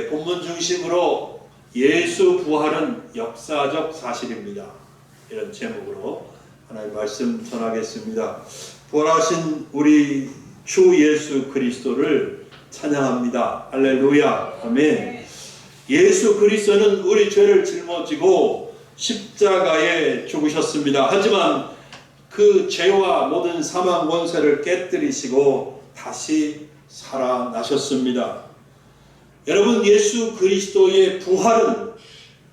본문 중심으로 예수 부활은 역사적 사실입니다. 이런 제목으로 하나님의 말씀 전하겠습니다. 부활하신 우리 주 예수 그리스도를 찬양합니다. 할렐루야. 아멘. 예수 그리스도는 우리 죄를 짊어지고 십자가에 죽으셨습니다. 하지만 그 죄와 모든 사망 권세를 깨뜨리시고 다시 살아나셨습니다. 여러분, 예수 그리스도의 부활은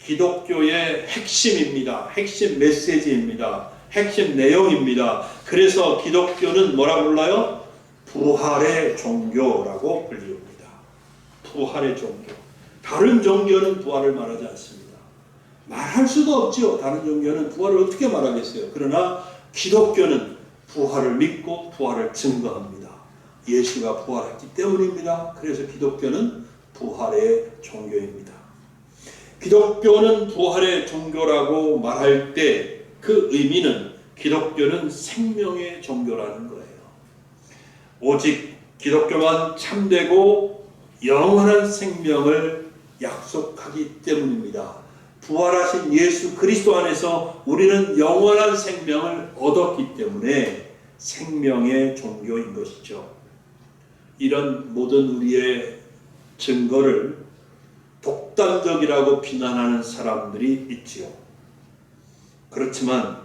기독교의 핵심입니다. 핵심 메시지입니다. 핵심 내용입니다. 그래서 기독교는 뭐라 불러요? 부활의 종교라고 불립니다. 부활의 종교. 다른 종교는 부활을 말하지 않습니다. 말할 수도 없죠. 다른 종교는 부활을 어떻게 말하겠어요. 그러나 기독교는 부활을 믿고 부활을 증거합니다. 예수가 부활했기 때문입니다. 그래서 기독교는 부활의 종교입니다. 기독교는 부활의 종교라고 말할 때 그 의미는 기독교는 생명의 종교라는 거예요. 오직 기독교만 참되고 영원한 생명을 약속하기 때문입니다. 부활하신 예수 그리스도 안에서 우리는 영원한 생명을 얻었기 때문에 생명의 종교인 것이죠. 이런 모든 우리의 증거를 독단적이라고 비난하는 사람들이 있지요. 그렇지만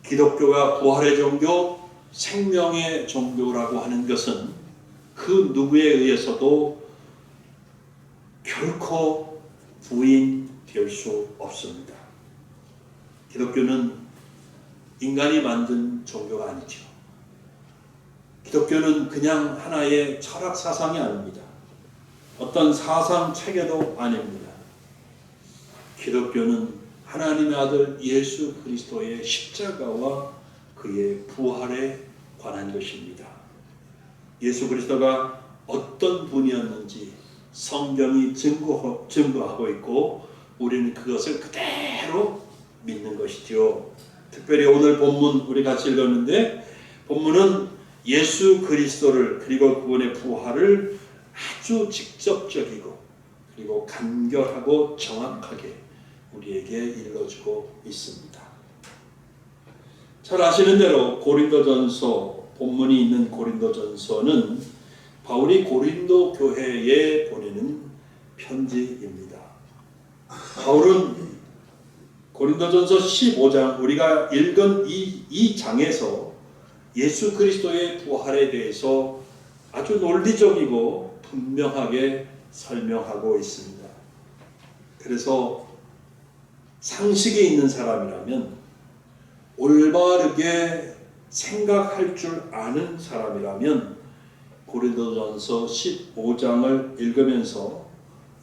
기독교가 부활의 종교, 생명의 종교라고 하는 것은 그 누구에 의해서도 결코 부인될 수 없습니다. 기독교는 인간이 만든 종교가 아니죠. 기독교는 그냥 하나의 철학 사상이 아닙니다. 어떤 사상 체계도 아닙니다. 기독교는 하나님의 아들 예수 그리스도의 십자가와 그의 부활에 관한 것입니다. 예수 그리스도가 어떤 분이었는지 성경이 증거하고 있고 우리는 그것을 그대로 믿는 것이죠. 특별히 오늘 본문 우리 같이 읽었는데 본문은 예수 그리스도를 그리고 그분의 부활을 아주 직접적이고 그리고 간결하고 정확하게 우리에게 일러주고 있습니다. 잘 아시는 대로 고린도전서 본문이 있는 고린도전서는 바울이 고린도 교회에 보내는 편지입니다. 바울은 고린도전서 15장 우리가 읽은 이 장에서 예수 그리스도의 부활에 대해서 아주 논리적이고 분명하게 설명하고 있습니다. 그래서 상식이 있는 사람이라면 올바르게 생각할 줄 아는 사람이라면 고린도전서 15장을 읽으면서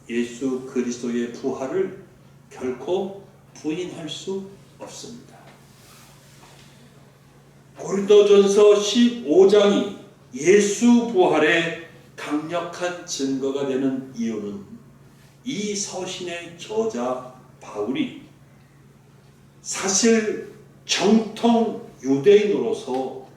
예수 그리스도의 부활을 결코 부인할 수 없습니다. 고린도전서 15장이 예수 부활의 강력한 증거가 되는 이유는 이 서신의 저자 바울이 사실 정통 유대인으로서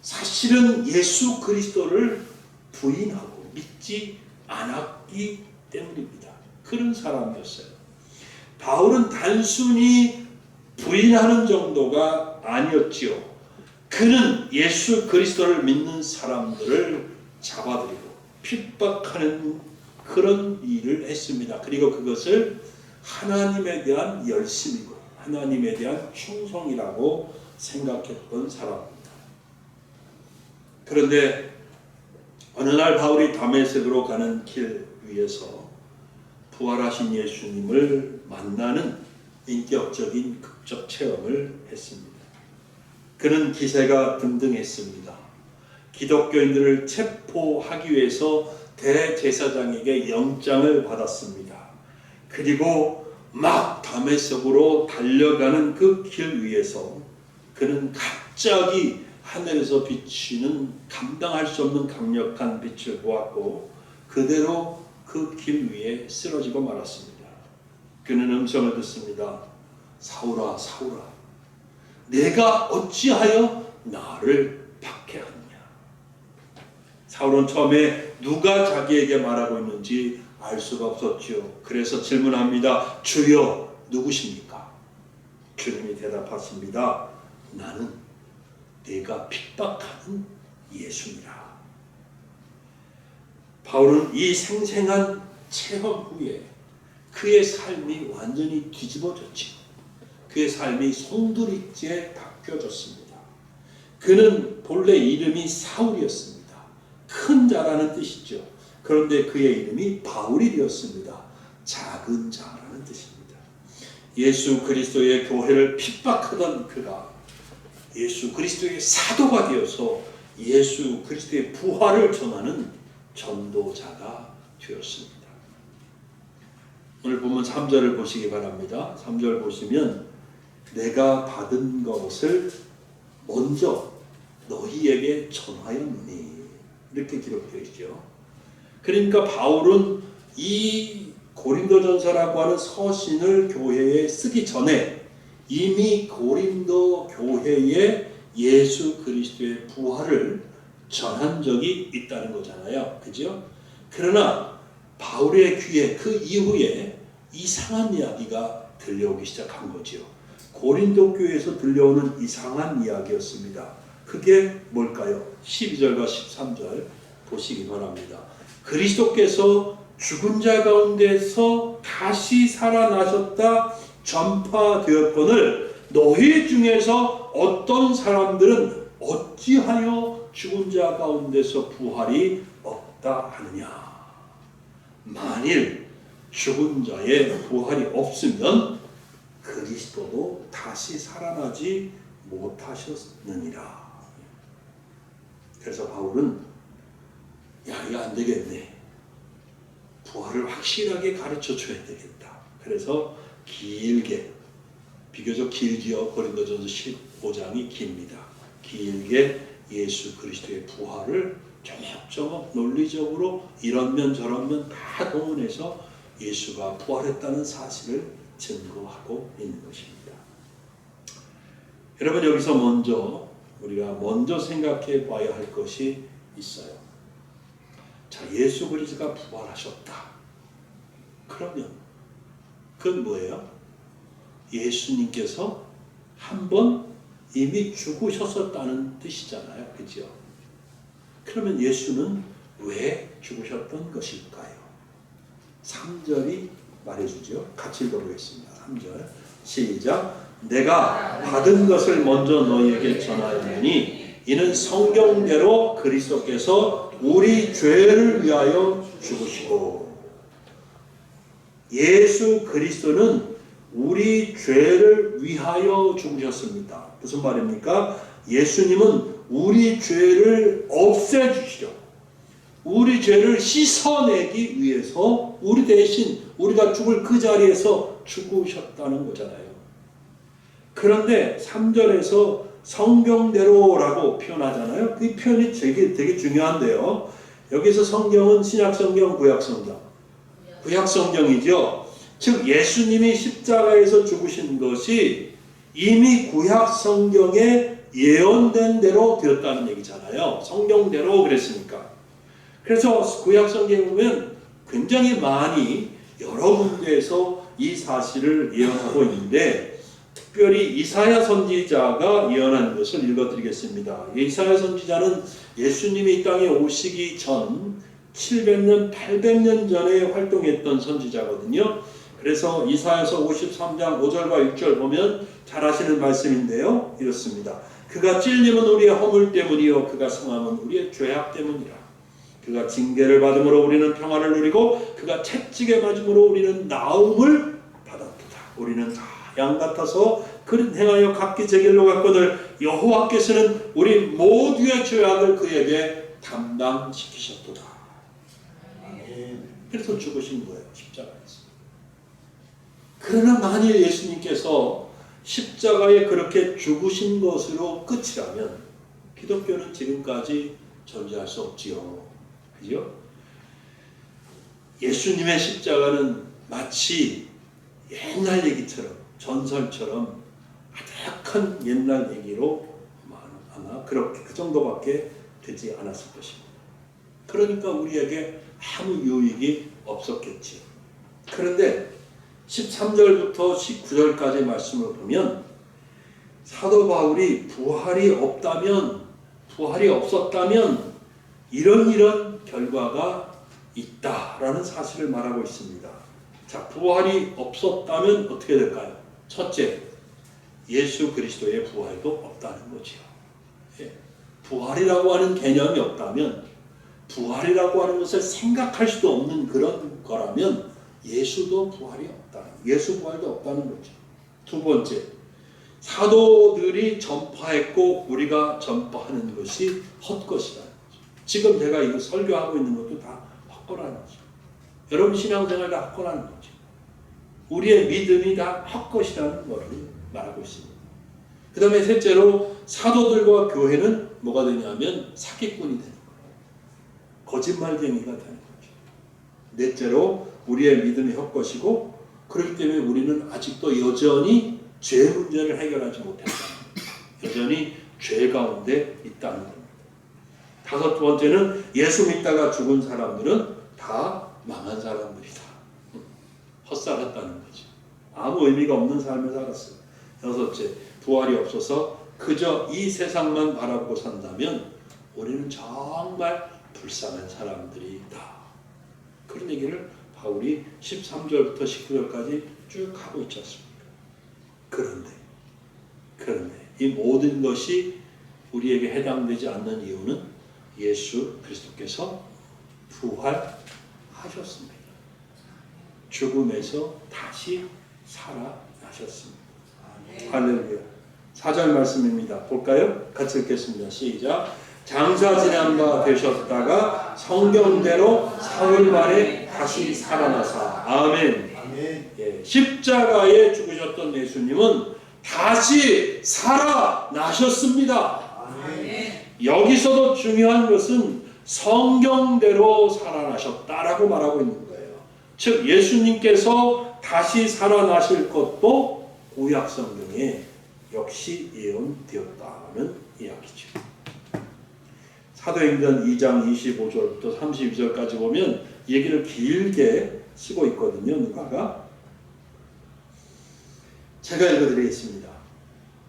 사실은 예수 그리스도를 부인하고 믿지 않았기 때문입니다. 그런 사람이었어요. 바울은 단순히 부인하는 정도가 아니었지요. 그는 예수 그리스도를 믿는 사람들을 잡아들이고 핍박하는 그런 일을 했습니다. 그리고 그것을 하나님에 대한 열심이고 하나님에 대한 충성이라고 생각했던 사람입니다. 그런데 어느 날 바울이 다메섹으로 가는 길 위에서 부활하신 예수님을 만나는 인격적인 극적 체험을 했습니다. 그는 기세가 등등했습니다. 기독교인들을 체포하기 위해서 대제사장에게 영장을 받았습니다. 그리고 막 다메섹으로 달려가는 그 길 위에서 그는 갑자기 하늘에서 비치는 감당할 수 없는 강력한 빛을 보았고 그대로 그 길 위에 쓰러지고 말았습니다. 그는 음성을 듣습니다. 사울아, 사울아, 내가 어찌하여 나를 박해하느냐. 사울은 처음에 누가 자기에게 말하고 있는지 알 수가 없었지요. 그래서 질문합니다. 주여 누구십니까? 주님이 대답하십니다. 나는 내가 핍박하는 예수니라. 바울은 이 생생한 체험 후에 그의 삶이 완전히 뒤집어졌지요. 그의 삶이 송두리째 바뀌어졌습니다. 그는 본래 이름이 사울이었습니다. 큰 자라는 뜻이죠. 그런데 그의 이름이 바울이 되었습니다. 작은 자라는 뜻입니다. 예수 그리스도의 교회를 핍박하던 그가 예수 그리스도의 사도가 되어서 예수 그리스도의 부활을 전하는 전도자가 되었습니다. 오늘 본문 3절을 보시기 바랍니다. 3절 보시면 내가 받은 것을 먼저 너희에게 전하였느니 이렇게 기록되어 있죠. 그러니까 바울은 이 고린도전서라고 하는 서신을 교회에 쓰기 전에 이미 고린도 교회에 예수 그리스도의 부활을 전한 적이 있다는 거잖아요. 그죠? 그러나 바울의 귀에 그 이후에 이상한 이야기가 들려오기 시작한 거죠. 고린도 교회에서 들려오는 이상한 이야기였습니다. 그게 뭘까요? 12절과 13절 보시기 바랍니다. 그리스도께서 죽은 자 가운데서 다시 살아나셨다 전파되었거늘 너희 중에서 어떤 사람들은 어찌하여 죽은 자 가운데서 부활이 없다 하느냐. 만일 죽은 자의 부활이 없으면 그리스도도 다시 살아나지 못하셨느니라. 그래서 바울은 이거 안 되겠네. 부활을 확실하게 가르쳐 줘야 되겠다. 그래서 길게, 비교적 길지요. 고린도전서 15장이 깁니다. 길게 예수 그리스도의 부활을 조목조목 논리적으로 이런 면 저런 면 다 동원해서 예수가 부활했다는 사실을 증거하고 있는 것입니다. 여러분, 여기서 우리가 먼저 생각해 봐야 할 것이 있어요. 자, 예수 그리스도가 부활하셨다. 그러면 그건 뭐예요? 예수님께서 한 번 이미 죽으셨었다는 뜻이잖아요. 그죠? 그러면 예수는 왜 죽으셨던 것일까요? 3절이 말해주죠. 같이 읽어보겠습니다. 3절 시작. 내가 받은 것을 먼저 너희에게 전하였느니 이는 성경대로 그리스도께서 우리 죄를 위하여 죽으시고, 예수 그리스도는 우리 죄를 위하여 죽으셨습니다. 무슨 말입니까? 예수님은 우리 죄를 없애주시려, 우리 죄를 씻어내기 위해서 우리 대신 우리가 죽을 그 자리에서 죽으셨다는 거잖아요. 그런데 3절에서 성경대로라고 표현하잖아요. 그 표현이 되게 중요한데요. 여기서 성경은 신약성경, 구약성경. 구약성경이죠. 즉 예수님이 십자가에서 죽으신 것이 이미 구약성경에 예언된 대로 되었다는 얘기잖아요. 성경대로 그랬으니까. 그래서 구약성경에 보면 굉장히 많이 여러 군데에서 이 사실을 예언하고 있는데, 특별히 이사야 선지자가 예언한 것을 읽어드리겠습니다. 이사야 선지자는 예수님이 이 땅에 오시기 전 700년, 800년 전에 활동했던 선지자거든요. 그래서 이사야서 53장 5절과 6절 보면 잘 아시는 말씀인데요. 이렇습니다. 그가 찔림은 우리의 허물 때문이요 그가 상함은 우리의 죄악 때문이라. 그가 징계를 받음으로 우리는 평안을 누리고 그가 채찍에 맞음으로 우리는 나음을 받았도다. 우리는 다 양 같아서 그를 행하여 각기 제 길로 갔거늘 여호와께서는 우리 모두의 죄악을 그에게 담당시키셨도다. 그래서 죽으신 거예요. 십자가에서. 그러나 만일 예수님께서 십자가에 그렇게 죽으신 것으로 끝이라면 기독교는 지금까지 존재할 수 없지요. 그죠? 예수님의 십자가는 마치 옛날 얘기처럼, 전설처럼 아득한 옛날 얘기로 아마 그렇게 그 정도밖에 되지 않았을 것입니다. 그러니까 우리에게 아무 유익이 없었겠지. 그런데 13절부터 19절까지 말씀을 보면 사도 바울이 부활이 없었다면 이런 결과가 있다라는 사실을 말하고 있습니다. 자, 부활이 없었다면 어떻게 될까요? 첫째, 예수 그리스도의 부활도 없다는 거죠. 예. 부활이라고 하는 개념이 없다면, 부활이라고 하는 것을 생각할 수도 없는 그런 거라면 예수도 부활이 없다. 예수 부활도 없다는 거죠. 두 번째, 사도들이 전파했고 우리가 전파하는 것이 헛것이라는 거죠. 지금 제가 이거 설교하고 있는 것도 다 헛거라는 거죠. 여러분 신앙생활 다 헛거라는 거죠. 우리의 믿음이 다 헛것이라는 것을 말하고 있습니다. 그 다음에 셋째로 사도들과 교회는 뭐가 되냐면 사기꾼이 되는 거예요. 거짓말쟁이가 되는 거죠. 넷째로 우리의 믿음이 헛것이고 그렇기 때문에 우리는 아직도 여전히 죄 문제를 해결하지 못했다. 여전히 죄 가운데 있다는 겁니다. 다섯 번째는 예수 믿다가 죽은 사람들은 다 망한 사람들이다. 헛살았다는 거죠. 아무 의미가 없는 삶을 살았어요. 여섯째, 부활이 없어서 그저 이 세상만 바라보고 산다면 우리는 정말 불쌍한 사람들이다. 그런 얘기를 바울이 13절부터 19절까지 쭉 하고 있지 않습니까? 그런데 이 모든 것이 우리에게 해당되지 않는 이유는 예수 그리스도께서 부활하셨습니다. 죽음에서 다시 살아나셨습니다. 할렐루야. 4절 말씀입니다. 볼까요? 같이 읽겠습니다. 시작. 장사 지난 바 되셨다가 성경대로 사흘 만에 다시 살아나사. 아멘. 예, 십자가에 죽으셨던 예수님은 다시 살아나셨습니다. 아멘. 여기서도 중요한 것은 성경대로 살아나셨다라고 말하고 있는 거예요. 즉 예수님께서 다시 살아나실 것도 구약 성경에 역시 예언되었다는 이야기죠. 사도행전 2장 25절부터 32절까지 보면 얘기를 길게 쓰고 있거든요. 누가가. 제가 읽어드리겠습니다.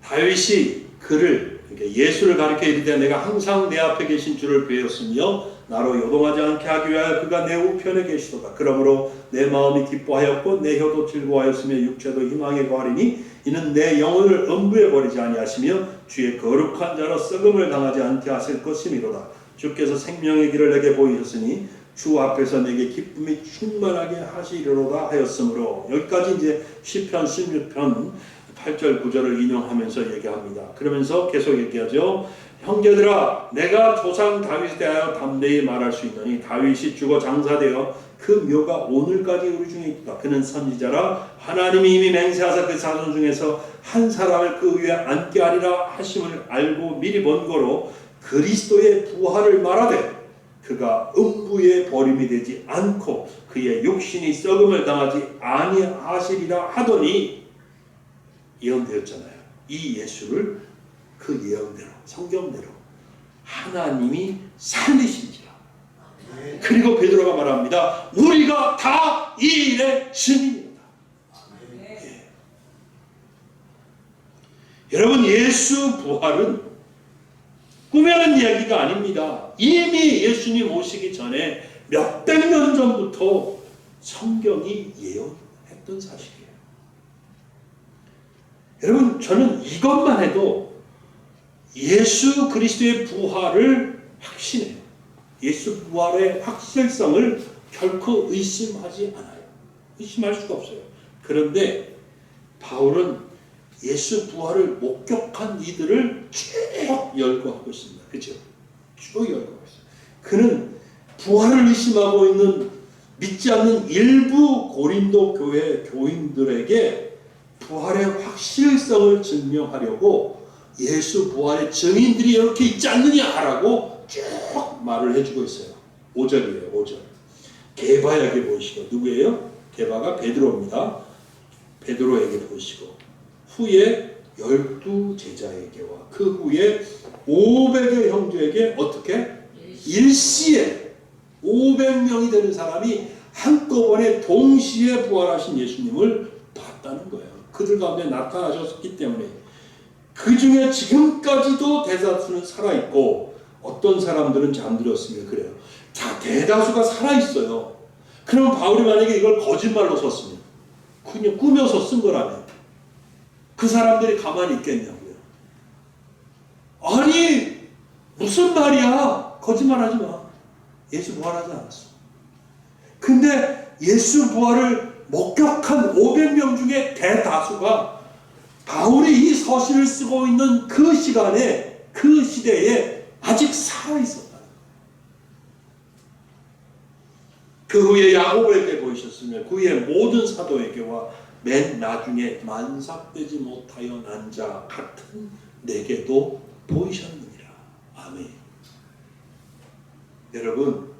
다윗이 그를, 그러니까 예수를 가리켜 이르되 내가 항상 내 앞에 계신 주를 배웠으며 나로 요동하지 않게 하기 위하여 그가 내 우편에 계시도다. 그러므로 내 마음이 기뻐하였고 내 혀도 즐거워하였으며 육체도 희망에 거하리니 이는 내 영혼을 음부에 버리지 아니하시며 주의 거룩한 자로 썩음을 당하지 않게 하실 것이미로다. 주께서 생명의 길을 내게 보이셨으니 주 앞에서 내게 기쁨이 충만하게 하시리로다 하였으므로. 여기까지 이제 시편 16편 8절 9절을 인용하면서 얘기합니다. 그러면서 계속 얘기하죠. 형제들아, 내가 조상 다윗에 대하여 담대히 말할 수 있노니 다윗이 죽어 장사되어 그 묘가 오늘까지 우리 중에 있다. 그는 선지자라 하나님이 이미 맹세하사 그 자손 중에서 한 사람을 그 위에 앉게 하리라 하심을 알고 미리 본 거로 그리스도의 부활을 말하되 그가 음부에 버림이 되지 않고 그의 육신이 썩음을 당하지 아니하시리라 하더니 예언되었잖아요. 이 예수를 그 예언대로 성경대로 하나님이 살리신지라. 그리고 베드로가 말합니다. 우리가 다 이 일의 증인이다. 예. 여러분 예수 부활은 꾸며낸 이야기가 아닙니다. 이미 예수님 오시기 전에 몇백 년 전부터 성경이 예언했던 사실이에요. 여러분 저는 이것만 해도 예수 그리스도의 부활을 확신해요. 예수 부활의 확실성을 결코 의심하지 않아요. 의심할 수가 없어요. 그런데 바울은 예수 부활을 목격한 이들을 쭉 열거하고 있습니다. 그렇죠? 쭉 열거하고 있어요. 그는 부활을 의심하고 있는 믿지 않는 일부 고린도 교회 교인들에게 부활의 확실성을 증명하려고 예수 부활의 증인들이 이렇게 있지 않느냐라고 쭉 말을 해주고 있어요. 5절이에요. 5절. 게바에게 보이시고, 누구예요? 게바가 베드로입니다. 베드로에게 보이시고 후에 12 제자에게와 그 후에 500의 형제에게 어떻게? 일시에 500명이 되는 사람이 한꺼번에 동시에 부활하신 예수님을 봤다는 거예요. 그들 가운데 나타나셨기 때문에. 그 중에 지금까지도 대다수는 살아있고 어떤 사람들은 잠들었으며 그래요. 자, 대다수가 살아있어요. 그럼 바울이 만약에 이걸 거짓말로 썼으면, 그냥 꾸며서 쓴 거라면 그 사람들이 가만히 있겠냐고요. 아니 무슨 말이야. 거짓말하지 마. 예수 부활하지 않았어. 근데 예수 부활을 목격한 500명 중에 대다수가 바울이 이 서신을 쓰고 있는 그 시간에, 그 시대에 아직 살아있었다. 그 후에 야고보에게 보이셨으며 그 후에 모든 사도에게와 맨 나중에 만삭되지 못하여 난 자 같은 내게도 보이셨느니라. 아멘. 여러분,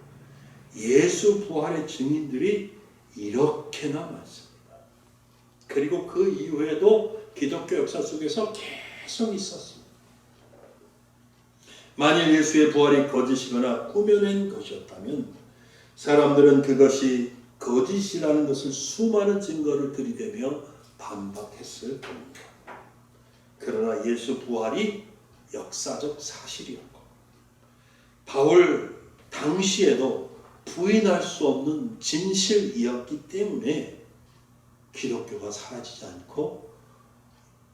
예수 부활의 증인들이 이렇게나 많습니다. 그리고 그 이후에도 기독교 역사 속에서 계속 있었습니다. 만일 예수의 부활이 거짓이거나 꾸며낸 것이었다면 사람들은 그것이 거짓이라는 것을 수많은 증거를 들이대며 반박했을 겁니다. 그러나 예수 부활이 역사적 사실이었고 바울 당시에도 부인할 수 없는 진실이었기 때문에 기독교가 사라지지 않고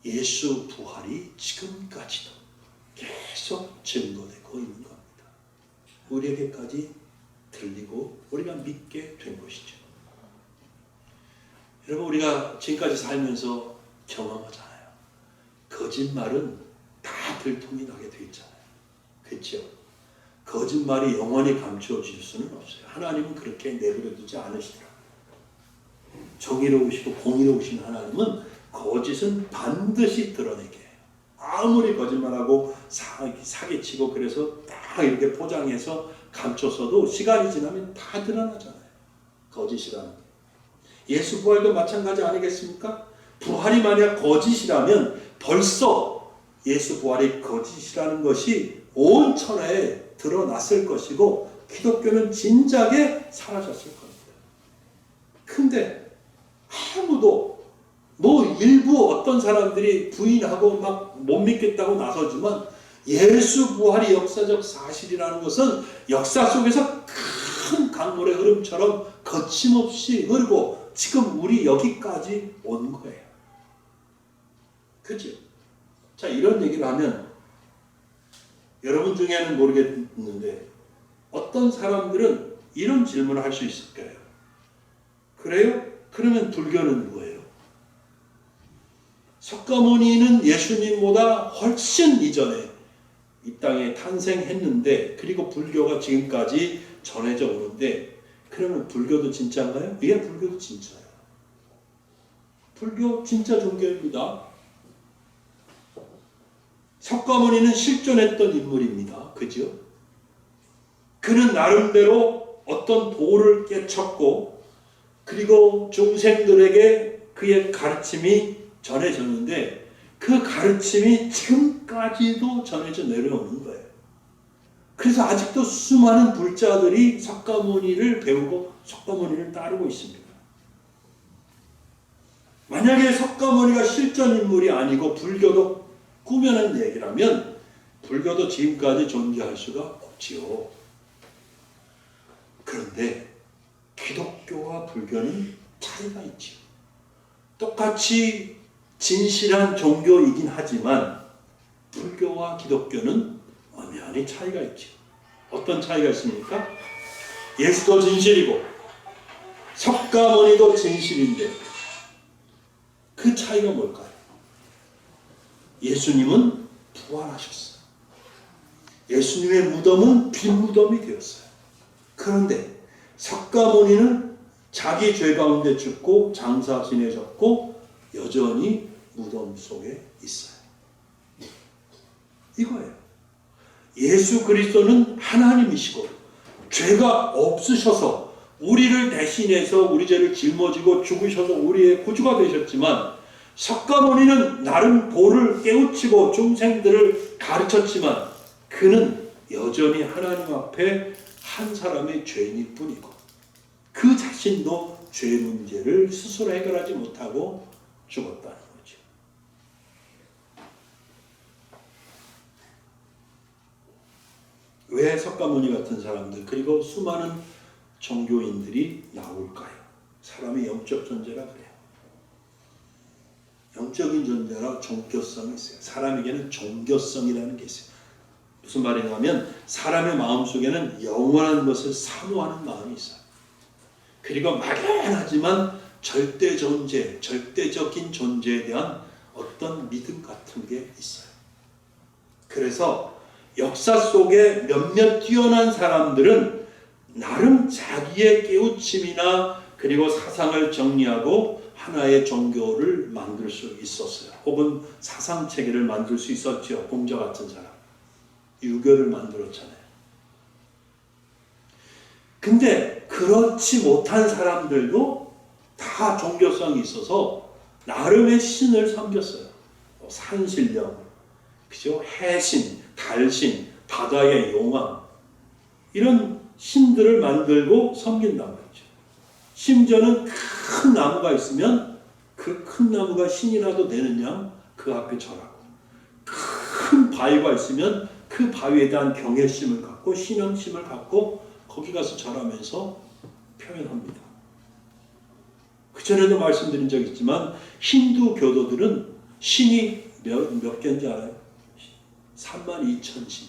예수 부활이 지금까지도 계속 증거되고 있는 겁니다. 우리에게까지 들리고 우리가 믿게 된 것이죠. 여러분, 우리가 지금까지 살면서 경험하잖아요. 거짓말은 다 들통이 나게 돼 있잖아요. 그렇죠? 거짓말이 영원히 감추어질 수는 없어요. 하나님은 그렇게 내버려두지 않으시더라고요. 정의로우시고 공의로우신 하나님은 거짓은 반드시 드러내게 해요. 아무리 거짓말하고 사기치고 그래서 딱 이렇게 포장해서 감췄어도 시간이 지나면 다 드러나잖아요. 거짓이라는 게. 예수 부활도 마찬가지 아니겠습니까? 부활이 만약 거짓이라면 벌써 예수 부활이 거짓이라는 것이 온 천하에 드러났을 것이고 기독교는 진작에 사라졌을 겁니다. 근데 아무도 일부 어떤 사람들이 부인하고 막 못 믿겠다고 나서지만 예수 부활이 역사적 사실이라는 것은 역사 속에서 큰 강물의 흐름처럼 거침없이 흐르고 지금 우리 여기까지 온 거예요. 그죠? 자, 이런 얘기를 하면 여러분 중에는 모르겠는데 어떤 사람들은 이런 질문을 할 수 있을 거예요. 그래요? 그러면 불교는 뭐예요? 석가모니는 예수님보다 훨씬 이전에 이 땅에 탄생했는데 그리고 불교가 지금까지 전해져 오는데 그러면 불교도 진짜인가요? 예, 불교도 진짜예요. 불교 진짜 종교입니다. 석가모니는 실존했던 인물입니다. 그죠? 그는 나름대로 어떤 도를 깨쳤고 그리고 중생들에게 그의 가르침이 전해졌는데 그 가르침이 지금까지도 전해져 내려오는 거예요. 그래서 아직도 수많은 불자들이 석가모니를 배우고 석가모니를 따르고 있습니다. 만약에 석가모니가 실존 인물이 아니고 불교도 꾸며낸 얘기라면 불교도 지금까지 존재할 수가 없지요. 그런데 기독교와 불교는 차이가 있지요. 똑같이 진실한 종교이긴 하지만 불교와 기독교는 엄연히 차이가 있죠. 어떤 차이가 있습니까? 예수도 진실이고 석가모니도 진실인데 그 차이가 뭘까요? 예수님은 부활하셨어요. 예수님의 무덤은 빈 무덤이 되었어요. 그런데 석가모니는 자기 죄 가운데 죽고 장사 지내셨고 여전히 무덤 속에 있어요. 이거예요. 예수 그리스도는 하나님이시고 죄가 없으셔서 우리를 대신해서 우리 죄를 짊어지고 죽으셔서 우리의 구주가 되셨지만 석가모니는 나름 도를 깨우치고 중생들을 가르쳤지만 그는 여전히 하나님 앞에 한 사람의 죄인일 뿐이고 그 자신도 죄 문제를 스스로 해결하지 못하고 죽었다는 거죠. 왜 석가모니 같은 사람들 그리고 수많은 종교인들이 나올까요? 사람의 영적 존재라 그래요. 영적인 존재라 종교성이 있어요. 사람에게는 종교성이라는 게 있어요. 무슨 말이냐면 사람의 마음속에는 영원한 것을 사모하는 마음이 있어요. 그리고 막연하지만 절대 존재, 절대적인 존재에 대한 어떤 믿음 같은 게 있어요. 그래서 역사 속에 몇몇 뛰어난 사람들은 나름 자기의 깨우침이나 그리고 사상을 정리하고 하나의 종교를 만들 수 있었어요. 혹은 사상체계를 만들 수 있었죠. 공자 같은 사람. 유교를 만들었잖아요. 근데 그렇지 못한 사람들도 다 종교성이 있어서 나름의 신을 섬겼어요. 산신령, 그죠? 해신, 달신, 바다의 용왕 이런 신들을 만들고 섬긴단 말이죠. 심지어는 큰 나무가 있으면 그 큰 나무가 신이라도 되는 양 그 앞에 절하고 큰 바위가 있으면 그 바위에 대한 경외심을 갖고 신앙심을 갖고 거기 가서 절하면서 표현합니다. 그전에도 말씀드린 적 있지만 힌두 교도들은 신이 몇 개인지 알아요? 32,000신.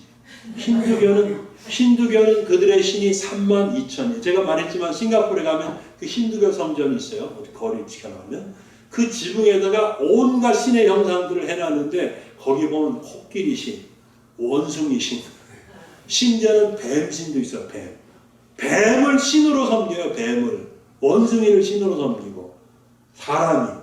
힌두교는 그들의 신이 32,000이에요. 제가 말했지만 싱가포르에 가면 그 힌두교 성전이 있어요. 어디 거리 지나가면 그 지붕에다가 온갖 신의 형상들을 해놨는데 거기 보면 코끼리 신, 원숭이 신, 심지어는 뱀 신도 있어요. 뱀을 신으로 섬겨요. 뱀을. 원숭이를 신으로 섬기고 사람이.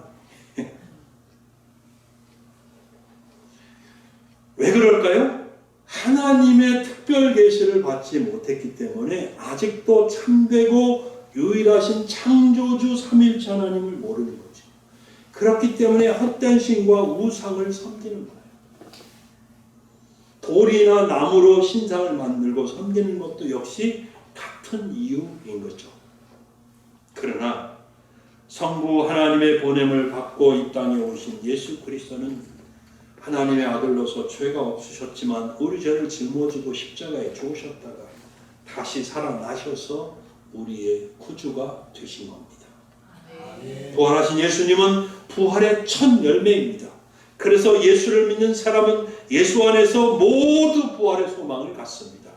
왜 그럴까요? 하나님의 특별 계시를 받지 못했기 때문에 아직도 참되고 유일하신 창조주 삼일체 하나님을 모르는 거죠. 그렇기 때문에 헛된 신과 우상을 섬기는 거예요. 돌이나 나무로 신상을 만들고 섬기는 것도 역시 같은 이유인 거죠. 그러나 성부 하나님의 보냄을 받고 이 땅에 오신 예수 그리스도는 하나님의 아들로서 죄가 없으셨지만 우리 죄를 짊어지고 십자가에 죽으셨다가 다시 살아나셔서 우리의 구주가 되신 겁니다. 부활하신 예수님은 부활의 첫 열매입니다. 그래서 예수를 믿는 사람은 예수 안에서 모두 부활의 소망을 갖습니다.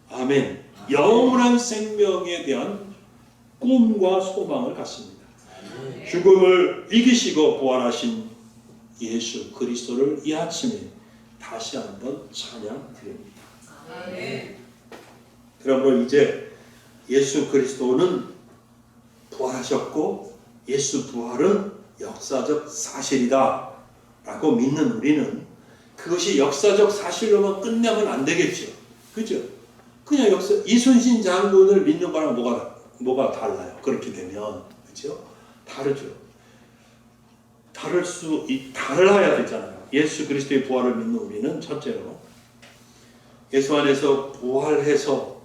아멘. 영원한 생명에 대한 꿈과 소망을 갖습니다. 죽음을 이기시고 부활하신 예수 그리스도를 이 아침에 다시 한번 찬양드립니다. 그러므로 이제 예수 그리스도는 부활하셨고 예수 부활은 역사적 사실이다 라고 믿는 우리는 그것이 역사적 사실로만 끝내면 안 되겠죠. 그죠? 그냥 이순신 장군을 믿는 거랑 뭐가 달라요? 그렇게 되면. 그죠? 다르죠. 달라야 되잖아요. 예수 그리스도의 부활을 믿는 우리는 첫째로 예수 안에서 부활해서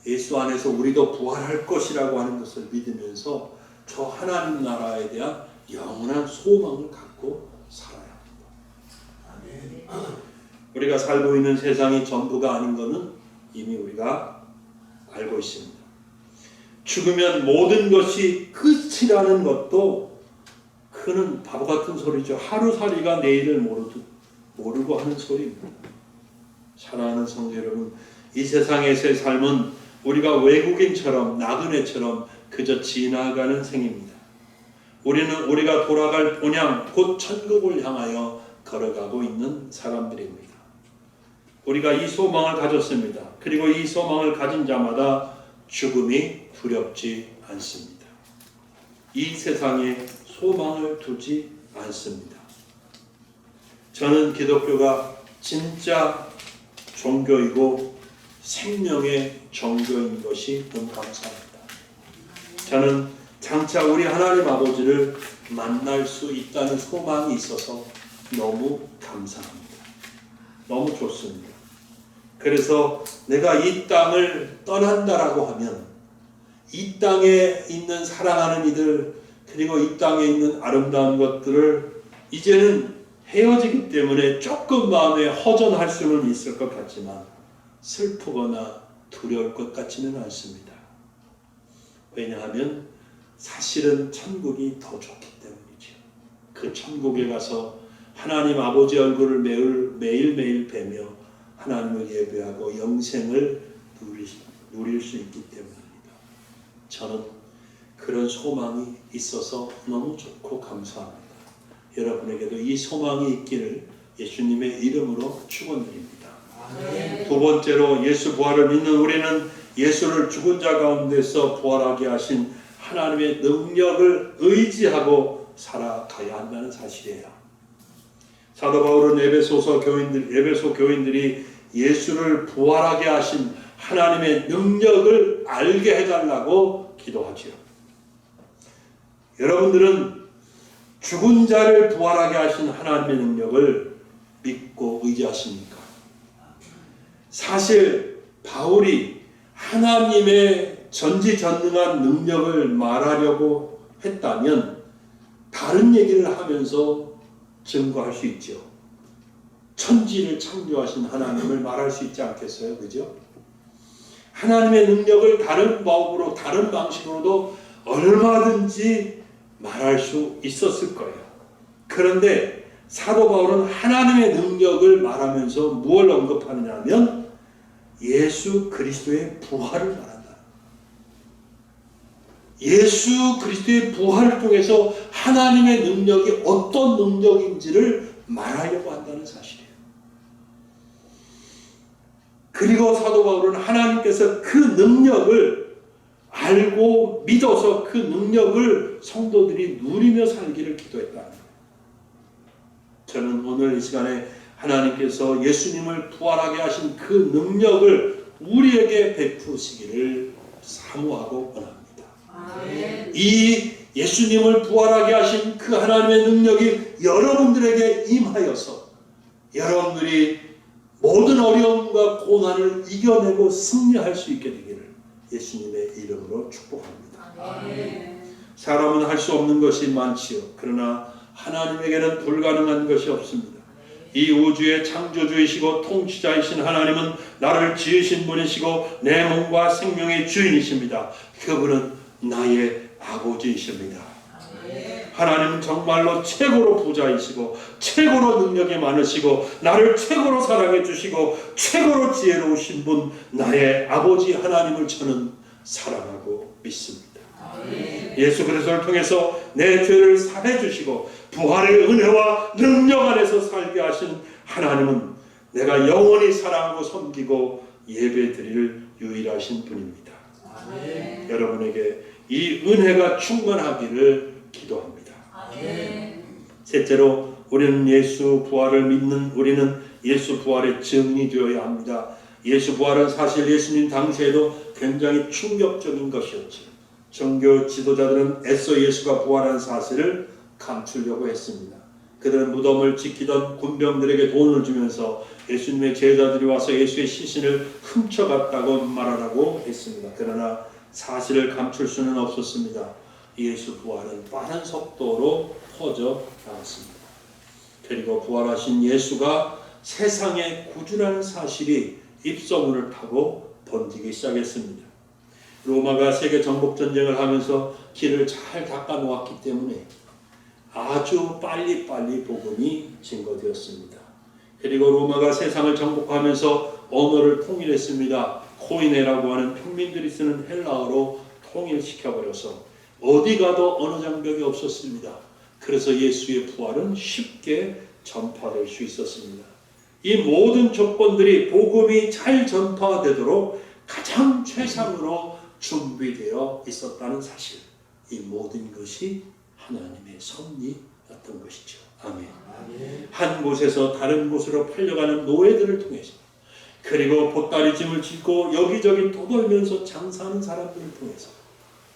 예수 안에서 우리도 부활할 것이라고 하는 것을 믿으면서 저 하나님 나라에 대한 영원한 소망을 갖고 살아야 합니다. 우리가 살고 있는 세상이 전부가 아닌 것은 이미 우리가 알고 있습니다. 죽으면 모든 것이 끝이라는 것도 그는 바보 같은 소리죠. 하루살이가 내일을 모르고 하는 소리입니다. 사랑하는 성도 여러분, 이 세상에서의 삶은 우리가 외국인처럼 나그네처럼 그저 지나가는 생입니다. 우리가 돌아갈 본향 곧 천국을 향하여 걸어가고 있는 사람들입니다. 우리가 이 소망을 가졌습니다. 그리고 이 소망을 가진 자마다 죽음이 두렵지 않습니다. 이 세상에 소망을 두지 않습니다. 저는 기독교가 진짜 종교이고 생명의 종교인 것이 너무 감사합니다. 저는 장차 우리 하나님 아버지를 만날 수 있다는 소망이 있어서 너무 감사합니다. 너무 좋습니다. 그래서 내가 이 땅을 떠난다라고 하면 이 땅에 있는 사랑하는 이들 그리고 이 땅에 있는 아름다운 것들을 이제는 헤어지기 때문에 조금 마음에 허전할 수는 있을 것 같지만 슬프거나 두려울 것 같지는 않습니다. 왜냐하면 사실은 천국이 더 좋기 때문이죠. 그 천국에 가서 하나님 아버지 얼굴을 매일매일 뵈며 하나님을 예배하고 영생을 누릴 수 있기 때문입니다. 저는 그런 소망이 있어서 너무 좋고 감사합니다. 여러분에게도 이 소망이 있기를 예수님의 이름으로 축원드립니다. 두 번째로 예수 부활을 믿는 우리는 예수를 죽은 자 가운데서 부활하게 하신 하나님의 능력을 의지하고 살아가야 한다는 사실이에요. 사도 바울은 에베소 교인들이 예수를 부활하게 하신 하나님의 능력을 알게 해달라고 기도하지요. 여러분들은 죽은 자를 부활하게 하신 하나님의 능력을 믿고 의지하십니까? 사실 바울이 하나님의 전지전능한 능력을 말하려고 했다면 다른 얘기를 하면서 증거할 수 있죠. 천지를 창조하신 하나님을 말할 수 있지 않겠어요? 그죠? 하나님의 능력을 다른 방법으로 다른 방식으로도 얼마든지 말할 수 있었을 거예요. 그런데 사도 바울은 하나님의 능력을 말하면서 무엇을 언급하느냐면 예수 그리스도의 부활을 말한다. 예수 그리스도의 부활을 통해서 하나님의 능력이 어떤 능력인지를 말하려고 한다는 사실이에요. 그리고 사도 바울은 하나님께서 그 능력을 알고 믿어서 그 능력을 성도들이 누리며 살기를 기도했다는 거예요. 저는 오늘 이 시간에 하나님께서 예수님을 부활하게 하신 그 능력을 우리에게 베푸시기를 사모하고 원합니다. 이 예수님을 부활하게 하신 그 하나님의 능력이 여러분들에게 임하여서 여러분들이 모든 어려움과 고난을 이겨내고 승리할 수 있게 되기를 예수님의 이름으로 축복합니다. 사람은 할 수 없는 것이 많지요. 그러나 하나님에게는 불가능한 것이 없습니다. 이 우주의 창조주이시고 통치자이신 하나님은 나를 지으신 분이시고 내 몸과 생명의 주인이십니다. 그분은 나의 아버지이십니다. 하나님은 정말로 최고로 부자이시고 최고로 능력이 많으시고 나를 최고로 사랑해 주시고 최고로 지혜로우신 분 나의 아버지 하나님을 저는 사랑하고 믿습니다. 예수 그리스도를 통해서 내 죄를 사해 주시고 부활의 은혜와 능력 안에서 살게 하신 하나님은 내가 영원히 사랑하고 섬기고 예배드릴 유일하신 분입니다. 여러분에게 이 은혜가 충만하기를 기도합니다. 셋째로 우리는 예수 부활을 믿는 우리는 예수 부활의 증인이 되어야 합니다. 예수 부활은 사실 예수님 당시에도 굉장히 충격적인 것이었죠. 종교 지도자들은 애써 예수가 부활한 사실을 감추려고 했습니다. 그들은 무덤을 지키던 군병들에게 돈을 주면서 예수님의 제자들이 와서 예수의 시신을 훔쳐갔다고 말하라고 했습니다. 그러나 사실을 감출 수는 없었습니다. 예수 부활은 빠른 속도로 퍼져 나갔습니다. 그리고 부활하신 예수가 세상에 구주라는 사실이 입소문을 타고 번지기 시작했습니다. 로마가 세계 정복 전쟁을 하면서 길을 잘 닦아 놓았기 때문에 아주 빨리빨리 복음이 증거되었습니다. 그리고 로마가 세상을 정복하면서 언어를 통일했습니다. 코이네라고 하는 평민들이 쓰는 헬라어로 통일시켜버려서 어디 가도 언어 장벽이 없었습니다. 그래서 예수의 부활은 쉽게 전파될 수 있었습니다. 이 모든 조건들이 복음이 잘 전파되도록 가장 최상으로 준비되어 있었다는 사실, 이 모든 것이 하나님의 섭리였던 것이죠. 아멘. 한 곳에서 다른 곳으로 팔려가는 노예들을 통해서 그리고 보따리 짐을 짓고 여기저기 떠돌면서 장사하는 사람들을 통해서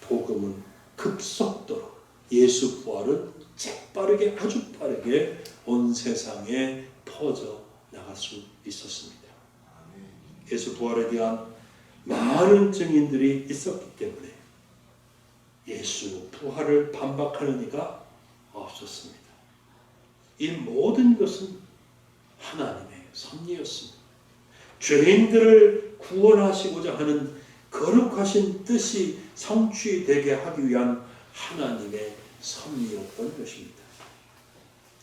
복음은 급속도로 예수 부활은 재빠르게 아주 빠르게 온 세상에 퍼져 나갈 수 있었습니다. 예수 부활에 대한 많은 증인들이 있었기 때문에 예수 부활을 반박하는 이가 없었습니다. 이 모든 것은 하나님의 섭리였습니다. 죄인들을 구원하시고자 하는 거룩하신 뜻이 성취되게 하기 위한 하나님의 섭리였던 것입니다.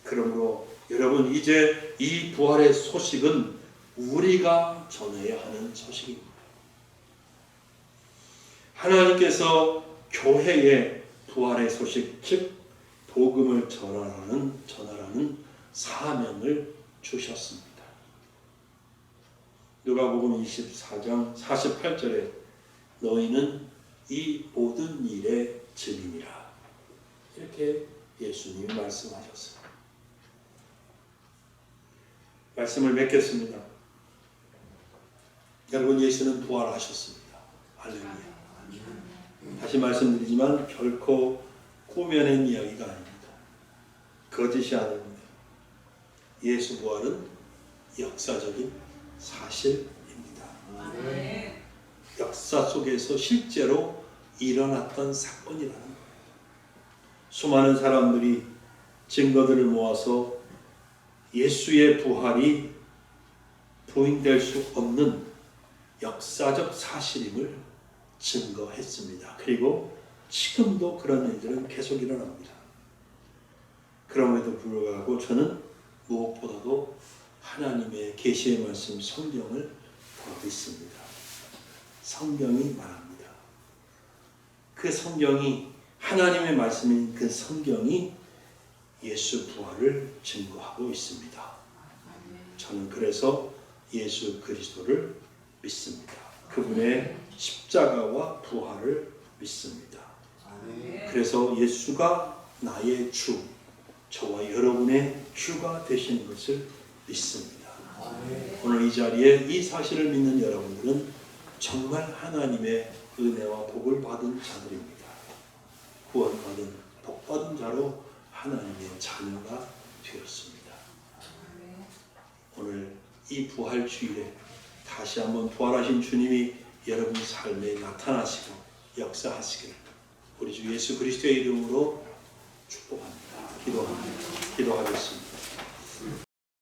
그러므로 여러분, 이제 이 부활의 소식은 우리가 전해야 하는 소식입니다. 하나님께서 교회에 부활의 소식, 즉 복음을 전하라는 사명을 주셨습니다. 누가복음 24장 48절에 너희는 이 모든 일의 증인이라, 이렇게 예수님이 말씀하셨어요. 말씀을 맺겠습니다. 여러분, 예수는 부활하셨습니다. 할렐루야. 다시 말씀드리지만 결코 꾸며낸 이야기가 아닙니다. 거짓이 아닙니다. 예수 부활은 역사적인 사실입니다. 역사 속에서 실제로 일어났던 사건이라는 거예요. 수많은 사람들이 증거들을 모아서 예수의 부활이 부인될 수 없는 역사적 사실임을 증거했습니다. 그리고 지금도 그런 일들은 계속 일어납니다. 그럼에도 불구하고 저는 무엇보다도 하나님의 계시의 말씀 성경을 더 믿습니다. 성경이 말합니다. 그 성경이, 하나님의 말씀인 그 성경이 예수 부활을 증거하고 있습니다. 저는 그래서 예수 그리스도를 믿습니다. 그분의 십자가와 부활을 믿습니다. 그래서 예수가 나의 주, 저와 여러분의 주가 되시는 것을 믿습니다. 오늘 이 자리에 이 사실을 믿는 여러분들은 정말 하나님의 은혜와 복을 받은 자들입니다. 구원받은, 복받은 자로 하나님의 자녀가 되었습니다. 오늘 이 부활 주일에 다시 한번 부활하신 주님이 여러분 삶에 나타나시고 역사하시기를 우리 주 예수 그리스도의 이름으로 축복합니다. 기도하겠습니다.